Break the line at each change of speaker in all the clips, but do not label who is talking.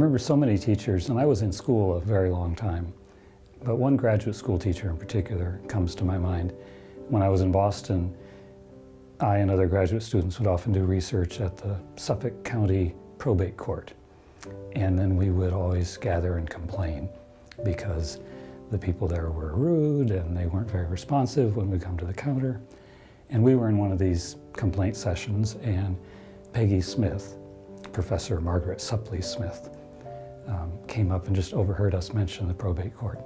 remember so many teachers, and I was in school a very long time, but one graduate school teacher in particular comes to my mind. When I was in Boston, I and other graduate students would often do research at the Suffolk County Probate Court. And then we would always gather and complain because the people there were rude and they weren't very responsive when we come to the counter. And we were in one of these complaint sessions, and Peggy Smith, Professor Margaret Supley Smith, came up and just overheard us mention the probate court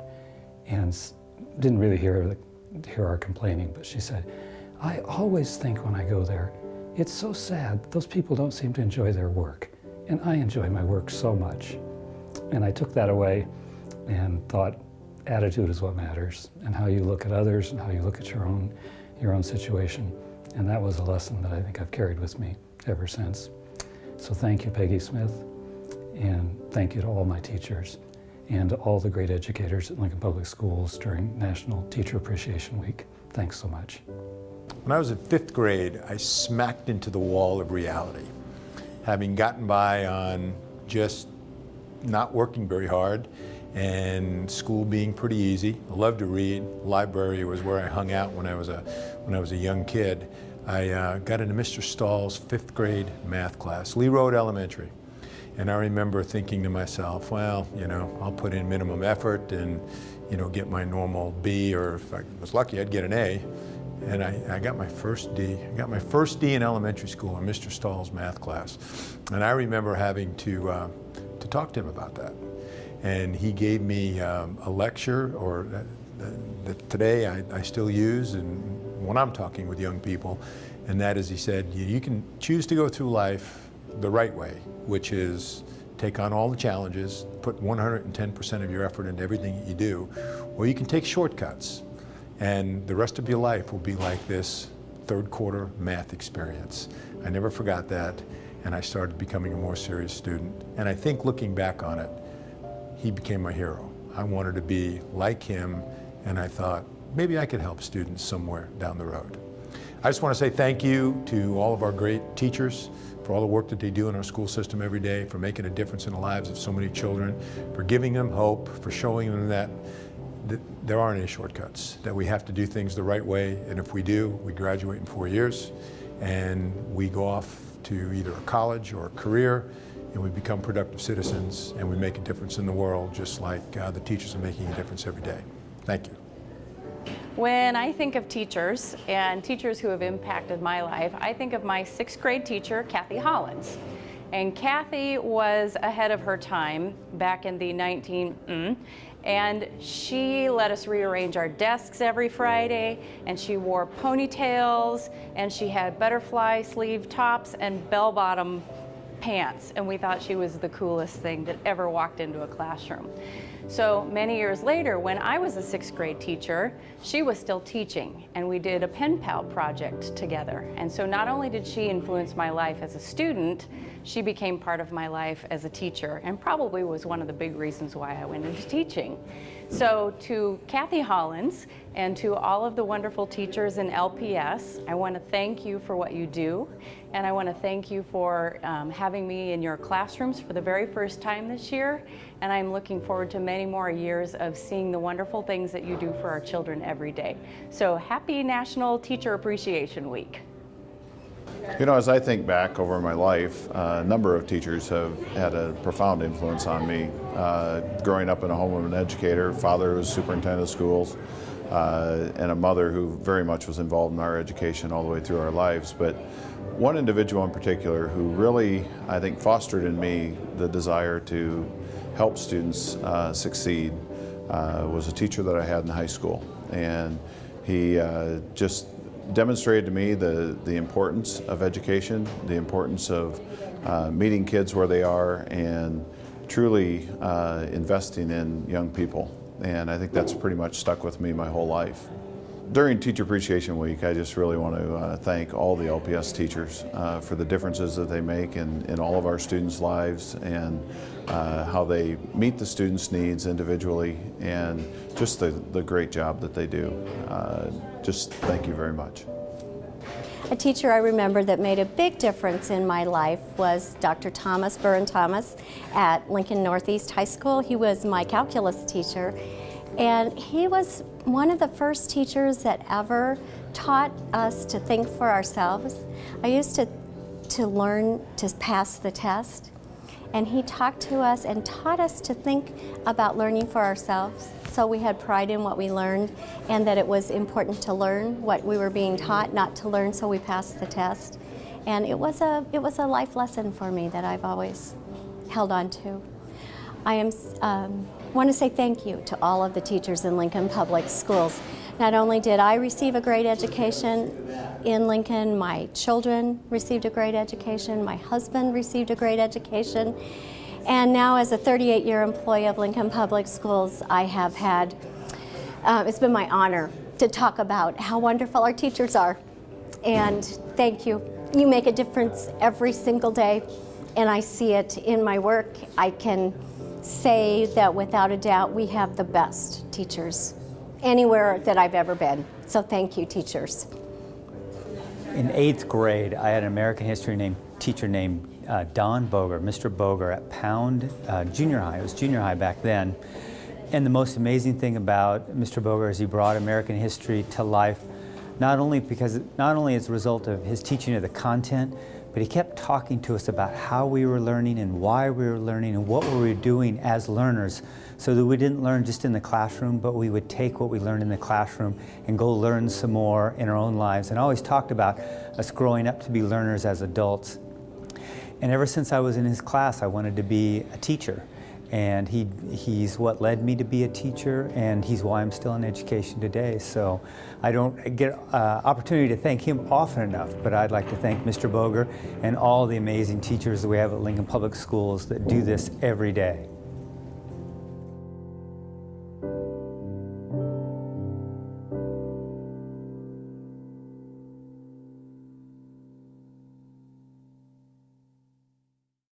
and didn't really hear our complaining, but she said, "I always think when I go there, it's so sad. Those people don't seem to enjoy their work, and I enjoy my work so much." And I took that away and thought, attitude is what matters, and how you look at others and how you look at your own situation. And that was a lesson that I think I've carried with me ever since. So thank you, Peggy Smith, and thank you to all my teachers and to all the great educators at Lincoln Public Schools during National Teacher Appreciation Week. Thanks so much.
When I was in 5th grade, I smacked into the wall of reality. Having gotten by on just not working very hard and school being pretty easy. I loved to read. The library was where I hung out when I was a young kid. I got into Mr. Stahl's 5th grade math class, Lee Road Elementary. And I remember thinking to myself, well, I'll put in minimum effort and, get my normal B, or if I was lucky, I'd get an A. And I got my first D. I got my first D in elementary school in Mr. Stahl's math class. And I remember having to talk to him about that. And he gave me a lecture, or that today I still use and when I'm talking with young people, and that is, he said, you can choose to go through life the right way, which is take on all the challenges, put 110% of your effort into everything that you do, or you can take shortcuts, and the rest of your life will be like this 3rd quarter math experience. I never forgot that, and I started becoming a more serious student. And I think looking back on it, he became my hero. I wanted to be like him, and I thought, maybe I could help students somewhere down the road. I just want to say thank you to all of our great teachers for all the work that they do in our school system every day, for making a difference in the lives of so many children, for giving them hope, for showing them that there aren't any shortcuts, that we have to do things the right way, and if we do, we graduate in 4 years, and we go off to either a college or a career, and we become productive citizens, and we make a difference in the world, just like the teachers are making a difference every day. Thank you.
When I think of teachers and teachers who have impacted my life, I think of my 6th grade teacher, Kathy Hollins. And Kathy was ahead of her time back in the and she let us rearrange our desks every Friday, and she wore ponytails, and she had butterfly sleeve tops and bell-bottom pants, and we thought she was the coolest thing that ever walked into a classroom. So many years later, when I was a 6th grade teacher, she was still teaching, and we did a pen pal project together. And so not only did she influence my life as a student, she became part of my life as a teacher, and probably was one of the big reasons why I went into teaching. So to Kathy Hollins and to all of the wonderful teachers in LPS, I want to thank you for what you do, and I want to thank you for having me in your classrooms for the very first time this year, and I'm looking forward to many more years of seeing the wonderful things that you do for our children every day. So happy National Teacher Appreciation Week.
As I think back over my life, a number of teachers have had a profound influence on me. Growing up in a home of an educator, father who was superintendent of schools, and a mother who very much was involved in our education all the way through our lives. But one individual in particular who really, I think, fostered in me the desire to help students succeed was a teacher that I had in high school. And he just demonstrated to me the importance of education, the importance of meeting kids where they are, and truly investing in young people. And I think that's pretty much stuck with me my whole life. During Teacher Appreciation Week, I just really want to thank all the LPS teachers for the differences that they make in all of our students' lives, and how they meet the students' needs individually, and just the great job that they do. Just thank you very much.
A teacher I remember that made a big difference in my life was Dr. Thomas Burren-Thomas at Lincoln Northeast High School. He was my calculus teacher, and he was one of the first teachers that ever taught us to think for ourselves. I used to learn to pass the test, and he talked to us and taught us to think about learning for ourselves. So we had pride in what we learned, and that it was important to learn what we were being taught, not to learn so we passed the test. And it was a life lesson for me that I've always held on to. I want to say thank you to all of the teachers in Lincoln Public Schools. Not only did I receive a great education in Lincoln, my children received a great education, my husband received a great education, and now as a 38-year employee of Lincoln Public Schools, I have had, it's been my honor to talk about how wonderful our teachers are. And thank you. You make a difference every single day, and I see it in my work. I can say that without a doubt, we have the best teachers anywhere that I've ever been. So thank you, teachers.
In 8th grade, I had an American history teacher named Don Boger, Mr. Boger at Pound Junior High. It was junior high back then. And the most amazing thing about Mr. Boger is he brought American history to life, not only as a result of his teaching of the content, but he kept talking to us about how we were learning and why we were learning and what we were doing as learners, so that we didn't learn just in the classroom, but we would take what we learned in the classroom and go learn some more in our own lives. And I always talked about us growing up to be learners as adults. And ever since I was in his class, I wanted to be a teacher. And he's what led me to be a teacher, and he's why I'm still in education today. So I don't get opportunity to thank him often enough, but I'd like to thank Mr. Boger and all the amazing teachers that we have at Lincoln Public Schools that do this every day.